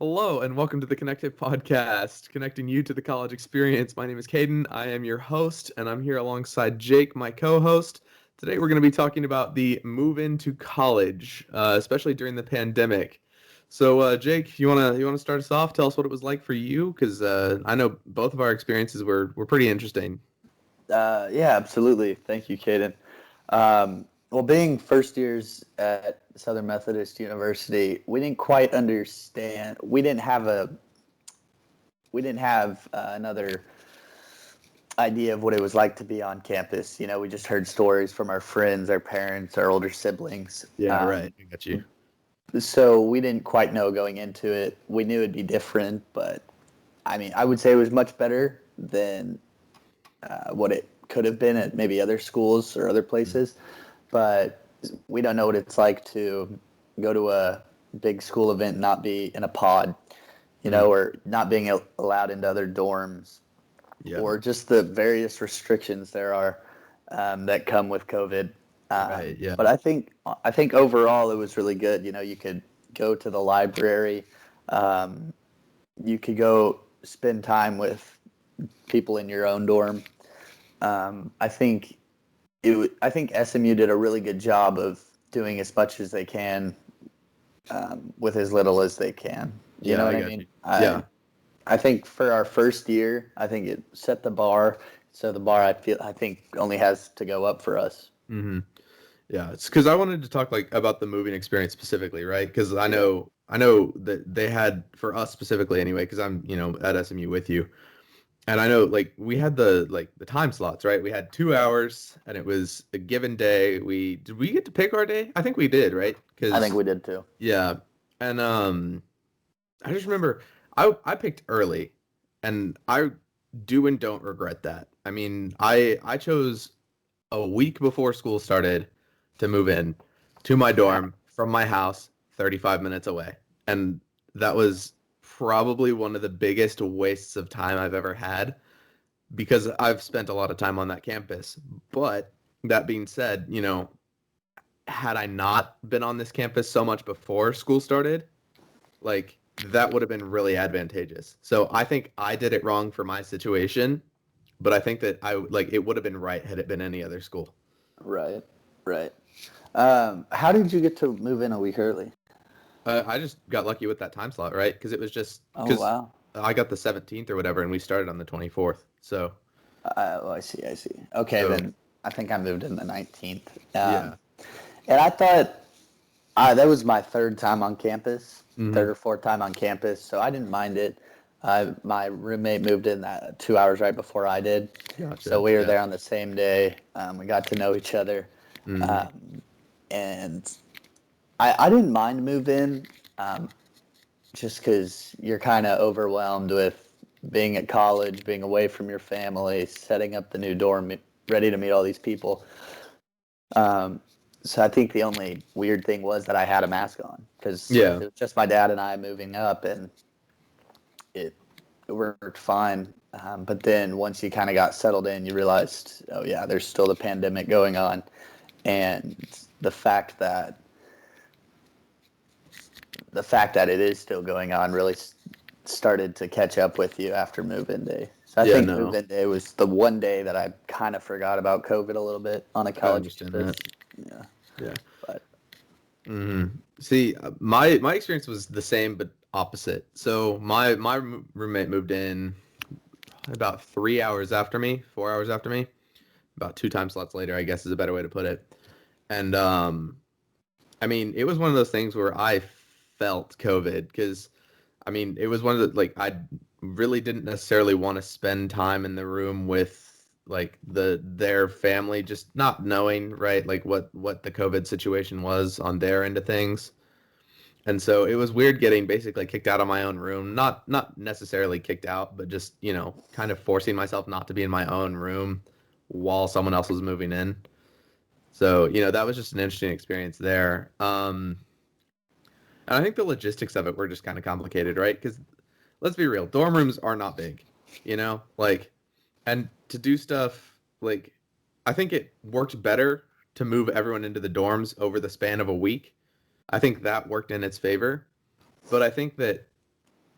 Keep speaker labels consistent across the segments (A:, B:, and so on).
A: Hello and welcome to the Connective podcast, connecting you to the college experience. My name is Caden. I am your host, and I'm here alongside Jake, my co-host. Today we're going to be talking about the move into college, especially during the pandemic. So, Jake, you wanna start us off? Tell us what it was like for you, because I know both of our experiences were pretty interesting.
B: Yeah, absolutely. Thank you, Caden. Well, being first years at Southern Methodist University, we didn't quite understand. We didn't have another idea of what it was like to be on campus. We just heard stories from our friends, our parents, our older siblings.
A: Yeah, right. I got you.
B: So we didn't quite know going into it. We knew it'd be different, but I mean, I would say it was much better than what it could have been at maybe other schools or other places. But we don't know what it's like to go to a big school event and not be in a pod, or not being allowed into other dorms,
A: Yeah.
B: or just the various restrictions there are that come with COVID.
A: Right. Yeah.
B: But I think overall it was really good. You could go to the library, you could go spend time with people in your own dorm. I think SMU did a really good job of doing as much as they can with as little as they can. You
A: Yeah,
B: know
A: I
B: what I
A: got
B: mean?
A: you. Yeah.
B: I think for our first year, I think it set the bar. So the bar I think only has to go up for us.
A: Mm-hmm. Yeah, it's because I wanted to talk like about the moving experience specifically, right? Because I
B: Yeah.
A: know that they had for us specifically anyway, because I'm at SMU with you, and I know like we had the time slots, right? We had 2 hours, and it was a given day. We get to pick our day? I think we did, right?
B: I think
A: Because
B: we did too.
A: yeah, and I just remember I picked early, and I do and don't regret that. I mean, I chose a week before school started to move in to my dorm from my house 35 minutes away. And that was probably one of the biggest wastes of time I've ever had because I've spent a lot of time on that campus. But that being said, had I not been on this campus so much before school started, like that would have been really advantageous. So I think I did it wrong for my situation, but I think that I like it would have been right had it been any other school.
B: Right. Right. How did you get to move in a week early?
A: I just got lucky with that time slot, right? Because it was just
B: Oh
A: because
B: wow.
A: I got the 17th or whatever, and we started on the 24th.
B: Oh, I see. I see. Okay,
A: So
B: then I think I moved in the 19th.
A: yeah.
B: And I thought that was my third time on campus,
A: Hmm.
B: third or fourth time on campus, so I didn't mind it. My roommate moved in that 2 hours right before I did, so
A: Gotcha.
B: we were
A: Yeah.
B: there on the same day. We got to know each other,
A: Hmm.
B: um, and I didn't mind move in, just because you're kind of overwhelmed with being at college, being away from your family, setting up the new dorm, ready to meet all these people. Um, so I think the only weird thing was that I had a mask on because
A: Yeah.
B: it was just my dad and I moving up, and it worked fine. But then once you kind of got settled in, you realized, oh yeah, there's still the pandemic going on, and the fact that the fact that it is still going on really started to catch up with you after move-in day. So I
A: Yeah.
B: think
A: No,
B: move-in day was the one day that I kind of forgot about COVID a little bit on a
A: I
B: college
A: understand
B: campus.
A: that.
B: Yeah,
A: Yeah.
B: but
A: Hmm. See, my experience was the same but opposite. So my roommate moved in about 3 hours after me, 4 hours after me, about two time slots later, I guess is a better way to put it. And I mean, it was one of those things where I felt COVID because I mean, it was one of the like I really didn't necessarily want to spend time in the room with like their family, just not knowing, right, like what the COVID situation was on their end of things. And so it was weird getting basically kicked out of my own room, not necessarily kicked out, but just, kind of forcing myself not to be in my own room while someone else was moving in. So, that was just an interesting experience there. And I think the logistics of it were just kind of complicated, right? Because let's be real, dorm rooms are not big, like, and to do stuff like, I think it worked better to move everyone into the dorms over the span of a week. I think that worked in its favor, but I think that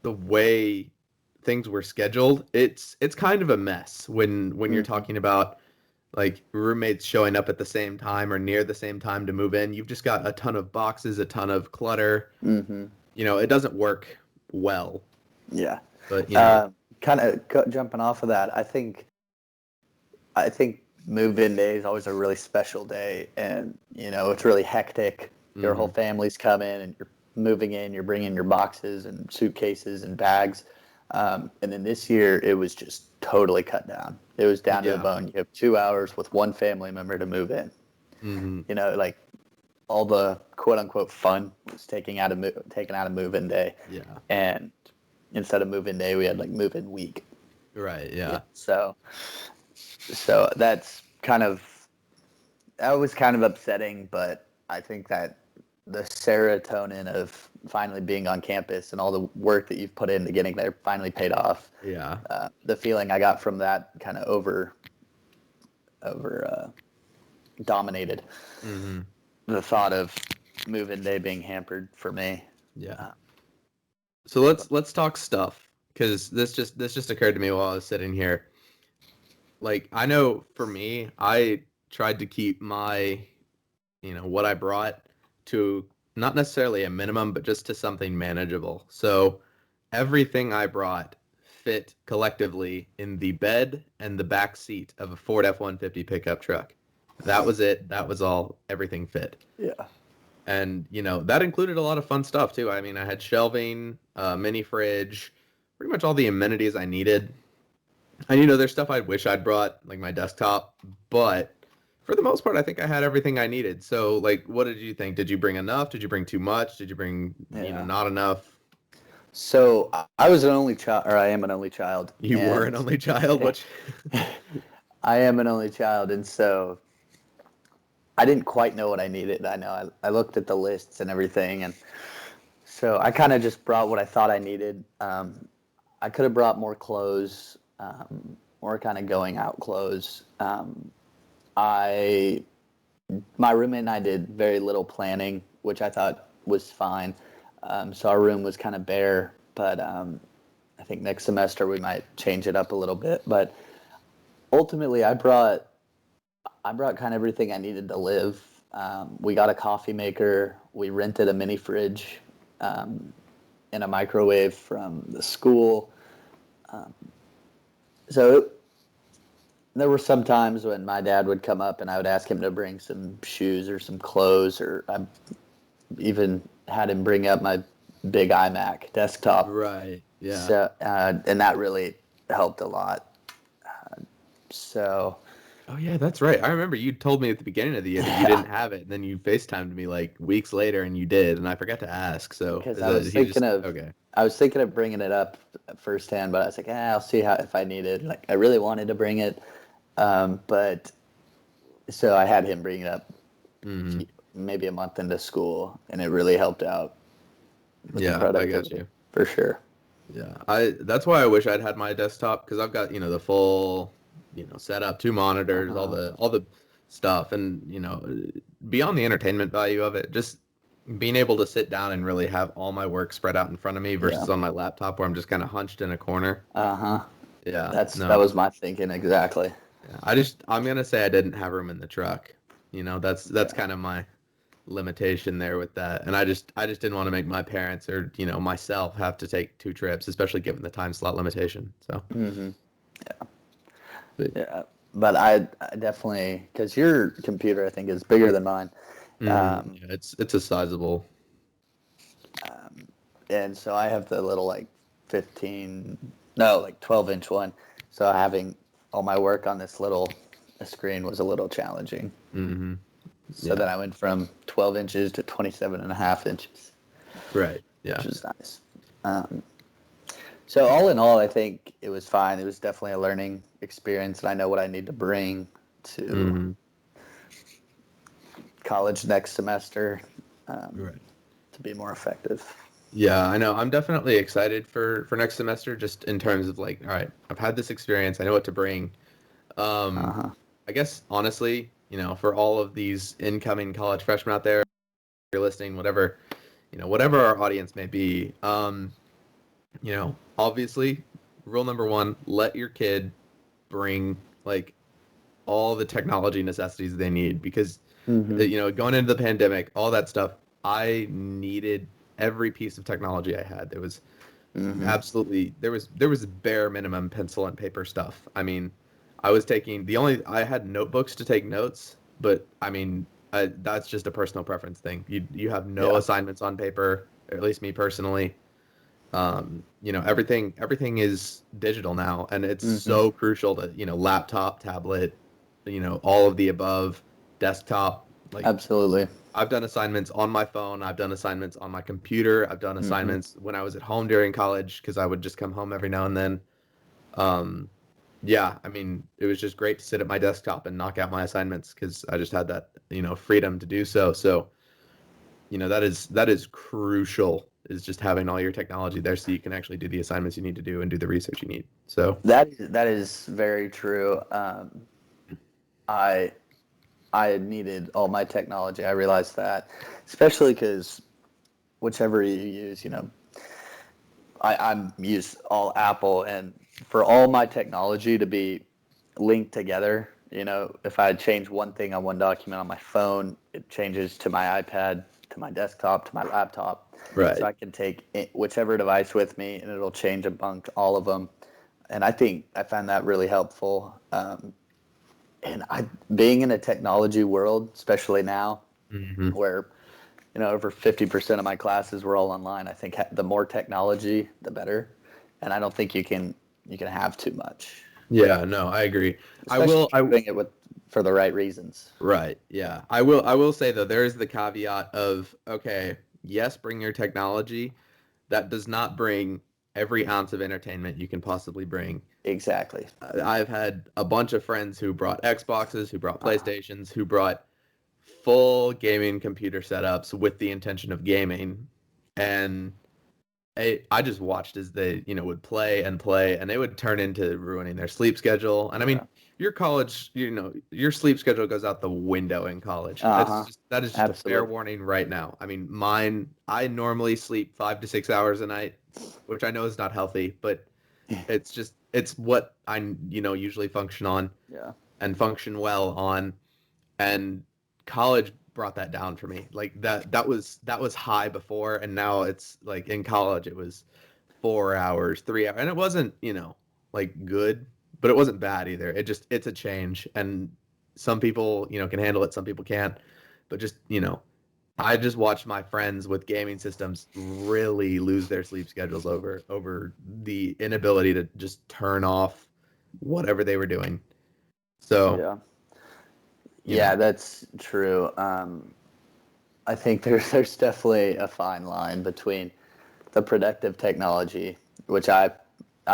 A: the way things were scheduled, it's kind of a mess when you're
B: Hmm.
A: talking about like roommates showing up at the same time or near the same time to move in. You've just got a ton of boxes, a ton of clutter.
B: Hmm.
A: It doesn't work well.
B: Yeah.
A: But
B: Kind of jumping off of that, I think move-in day is always a really special day, and it's really hectic. Your whole
A: mhm,
B: family's coming, and you're moving in. You're bringing your boxes and suitcases and bags, and then this year it was just totally cut down. It was down to the
A: yeah,
B: bone. You have 2 hours with one family member to move in.
A: mhm,
B: Like all the quote-unquote fun was taken out of move-in day,
A: yeah,
B: and instead of move-in day, we had like move-in week.
A: right,
B: Yeah.
A: yeah,
B: So that was kind of upsetting, but I think that the serotonin of finally being on campus and all the work that you've put into getting there finally paid off.
A: yeah,
B: The feeling I got from that kind of over dominated
A: mhm,
B: the thought of move-in day being hampered for me.
A: yeah.
B: Uh,
A: So
B: but
A: let's talk stuff because this just occurred to me while I was sitting here. Like I know for me, I tried to keep my what I brought to not necessarily a minimum, but just to something manageable. So everything I brought fit collectively in the bed and the back seat of a Ford F-150 pickup truck. That was it. That was all. Everything fit.
B: yeah,
A: And, that included a lot of fun stuff too. I mean, I had shelving, mini fridge, pretty much all the amenities I needed. And there's stuff I wish I'd brought, like my desktop, but for the most part, I think I had everything I needed. So, like, what did you think? Did you bring enough? Did you bring too much? Did you bring,
B: yeah.
A: not enough?
B: So I was an only child, or I am an only child,
A: You were an
B: and
A: only child, which,
B: I am an only child, and so I didn't quite know what I needed. I know I looked at the lists and everything, and so I kind of just brought what I thought I needed. I could have brought more clothes, more kind of going out clothes. I My roommate and I did very little planning, which I thought was fine. So our room was kind of bare, but I think next semester we might change it up a little bit. But ultimately, I brought kind of everything I needed to live. We got a coffee maker. We rented a mini fridge um, and a microwave from the school. So there were some times when my dad would come up and I would ask him to bring some shoes or some clothes, or I even had him bring up my big iMac desktop.
A: right, yeah.
B: So and that really helped a lot. So
A: Oh, yeah, that's right. I remember you told me at the beginning of the year that you
B: yeah,
A: didn't have it, and then you FaceTimed me like weeks later, and you did, and I forgot to ask. So
B: because
A: is that he just okay?
B: I was thinking of bringing it up firsthand, but I was like, I'll see how if I need it. Like I really wanted to bring it, but so I had him bring it up
A: Hmm.
B: maybe a month into school, and it really helped out with the
A: Yeah, I got
B: productivity
A: you.
B: for sure.
A: Yeah, I that's why I wish I'd had my desktop because I've got, the full, setup, two monitors, all
B: Uh-huh.
A: the stuff and, beyond the entertainment value of it, just being able to sit down and really have all my work spread out in front of me
B: Yeah.
A: versus on my laptop where I'm just kind of hunched in a corner.
B: Uh-huh.
A: Yeah,
B: That
A: no.
B: was my thinking exactly.
A: Yeah. I'm gonna say I didn't have room in the truck. That's
B: Yeah.
A: kind of my limitation there with that. And I just didn't want to make my parents or, myself have to take two trips, especially given the time slot limitation. So,
B: Hmm.
A: but,
B: Yeah. But I definitely, because your computer I think is bigger than mine,
A: yeah, it's a sizable.
B: and so I have the little like 15, no, like 12-inch one. So having all my work on this little screen was a little challenging.
A: Hmm.
B: So then
A: Yeah.
B: I went from 12 inches to 27 and a half inches,
A: Right.
B: which
A: Yeah.
B: was nice. Um, So all in all, I think it was fine. It was definitely a learning experience, and I know what I need to bring to
A: Hmm.
B: college next semester um,
A: Right.
B: to be more effective.
A: Yeah, I know. I'm definitely excited for next semester, just in terms of like, all right, I've had this experience. I know what to bring.
B: Uh
A: Um,
B: huh.
A: I guess honestly, for all of these incoming college freshmen out there, if you're listening, whatever, whatever our audience may be. Obviously, rule number one, let your kid bring like all the technology necessities they need because
B: Mm-hmm.
A: going into the pandemic, all that stuff, I needed every piece of technology I had. There was
B: Mm-hmm.
A: absolutely there was bare minimum pencil and paper stuff. I mean, I had notebooks to take notes, but I mean, that's just a personal preference thing. You have no
B: Yeah.
A: assignments on paper, or at least me personally. Everything is digital now, and it's
B: Mm-hmm.
A: so crucial to laptop, tablet, all of the above, desktop. Like
B: Absolutely.
A: I've done assignments on my phone, I've done assignments on my computer, I've done
B: Mm-hmm.
A: assignments when I was at home during college because I would just come home every now and then. Um, yeah, I mean, it was just great to sit at my desktop and knock out my assignments because I just had that freedom to do so. So that is crucial, is just having all your technology there so you can actually do the assignments you need to do and do the research you need. So
B: That is very true. I I needed all my technology. I realized that, especially because whichever you use, I'm use all Apple, and for all my technology to be linked together, if I change one thing on one document on my phone, it changes to my iPad, to my desktop, to my laptop. So
A: right.
B: I can take whichever device with me, and it'll change among all of them. And I think I find that really helpful. And being in a technology world, especially now,
A: Hmm.
B: where over 50% of my classes were all online. I think the more technology, the better. And I don't think you can have too much,
A: Yeah, no, I agree. I
B: especially
A: will.
B: if you're doing it for the right reasons.
A: Right. Yeah. I will say though, there is the caveat of, okay, yes, bring your technology. That does not bring every ounce of entertainment you can possibly bring.
B: Exactly.
A: I've had a bunch of friends who brought Xboxes, who brought
B: Uh,
A: PlayStations, who brought full gaming computer setups with the intention of gaming. And I just watched as they, would play and play, and they would turn into ruining their sleep schedule. And I mean,
B: yeah.
A: your college, your sleep schedule goes out the window in college.
B: Uh-huh.
A: That is just a fair
B: Absolutely.
A: warning right now. I mean, I normally sleep 5 to 6 hours a night, which I know is not healthy, but it's what I, usually function on
B: Yeah.
A: and function well on. And college brought that down for me. Like that was high before, and now it's like in college it was 4 hours, 3 hours, and it wasn't like good, but it wasn't bad either. It's a change, and some people can handle it, some people can't. But just I just watched my friends with gaming systems really lose their sleep schedules over the inability to just turn off whatever they were doing. So
B: Yeah.
A: you
B: Yeah,
A: know,
B: that's true. I think there's definitely a fine line between the productive technology, which I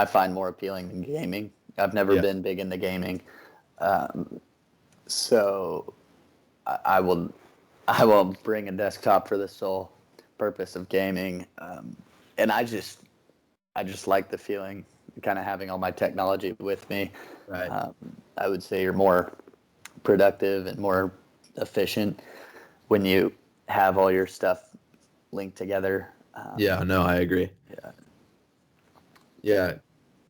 B: find more appealing than gaming. I've never
A: yeah.
B: been big into gaming, so I will I will bring a desktop for the sole purpose of gaming, and I just like the feeling, kind of having all my technology with me.
A: Right.
B: Um, I would say you're more productive and more efficient when you have all your stuff linked together.
A: Yeah, no, I agree.
B: Yeah.
A: Yeah.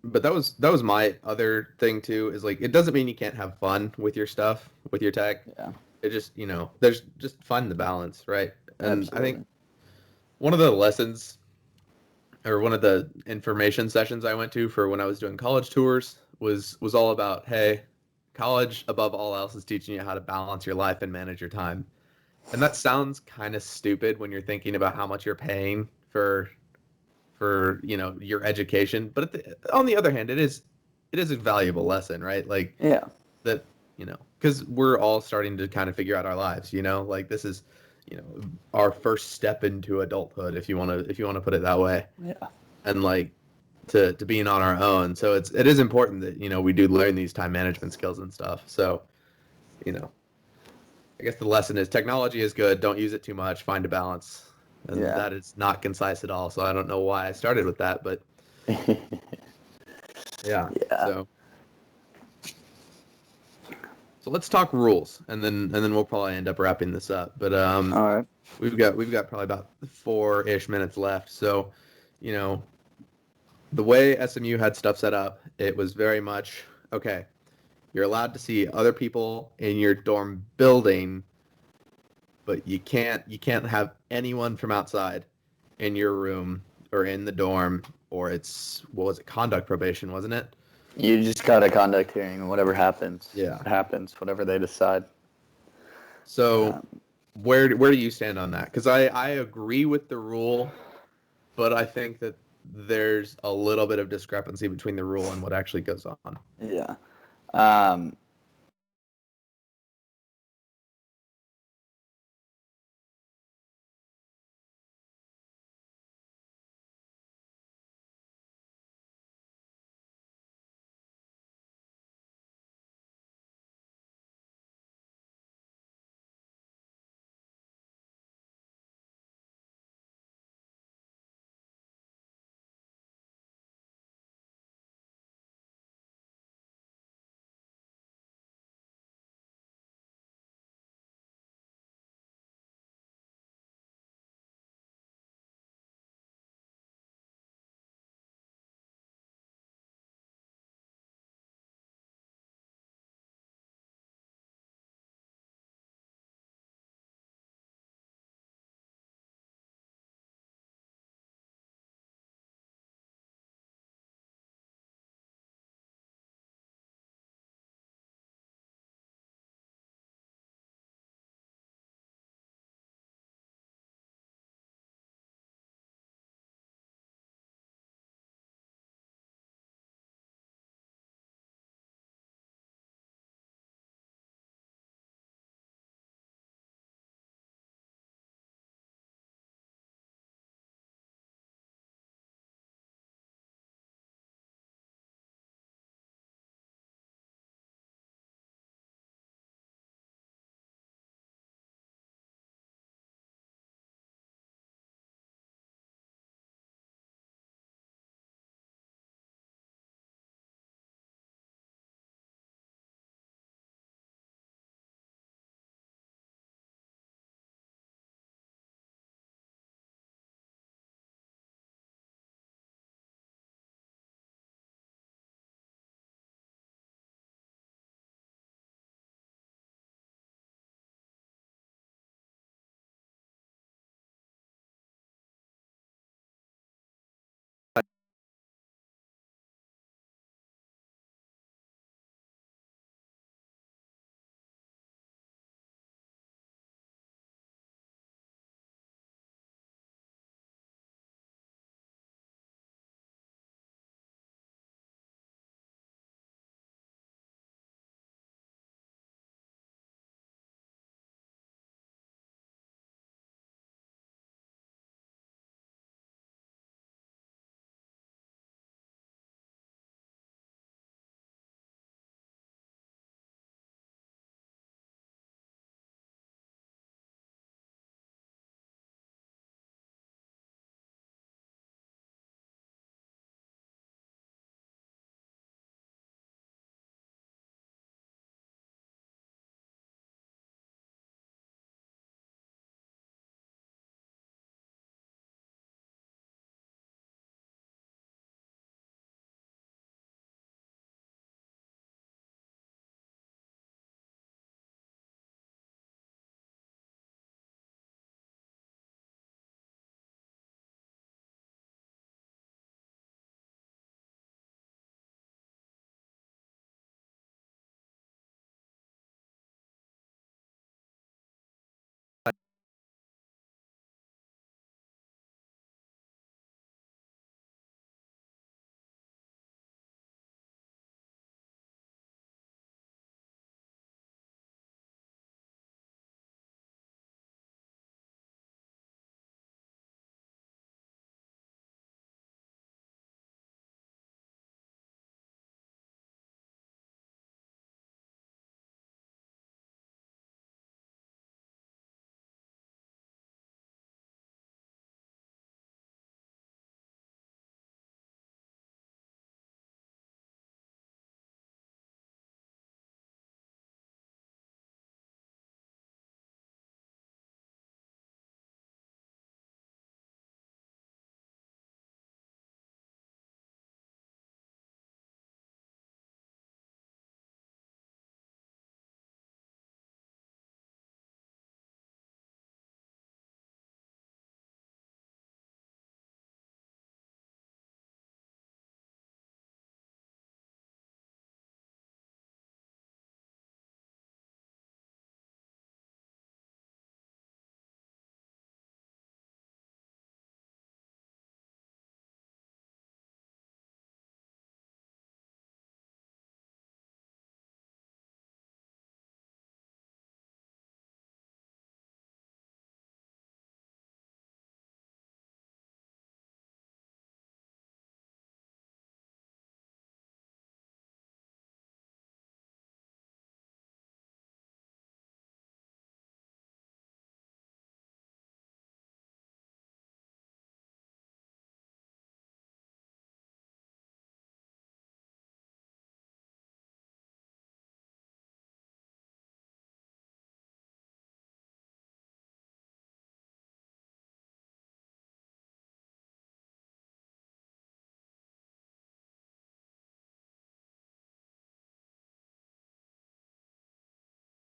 A: But that was my other thing too, is like it doesn't mean you can't have fun with your stuff, with your tech.
B: Yeah.
A: It just, there's just find the balance, right? And I think
B: Absolutely.
A: one of the lessons or one of the information sessions I went to for when I was doing college tours was all about, hey, college above all else is teaching you how to balance your life and manage your time. And that sounds kind of stupid when you're thinking about how much you're paying for your education, but on the other hand, it is a valuable lesson, right? Like
B: Yeah.
A: that, because we're all starting to kind of figure out our lives, like this is our first step into adulthood, if you want to put it that way.
B: Yeah.
A: And like to being on our own, so it is important that we do learn these time management skills and stuff. So you know I guess the lesson is technology is good, don't use it too much, find a balance. And
B: Yeah.
A: that is not concise at all, so I don't know why I started with that, but yeah.
B: Yeah.
A: So let's talk rules, and then we'll probably end up wrapping this up. But
B: All right.
A: we've got probably about 4-ish minutes left. So, you know, the way SMU had stuff set up, it was very much okay. You're allowed to see other people in your dorm building, but you can't have anyone from outside in your room or in the dorm, or it's what was it, conduct probation, wasn't it?
B: You just got a conduct hearing, and whatever happens,
A: Yeah.
B: happens. Whatever they decide.
A: So where do you stand on that? Because I agree with the rule, but I think that there's a little bit of discrepancy between the rule and what actually goes on.
B: Yeah.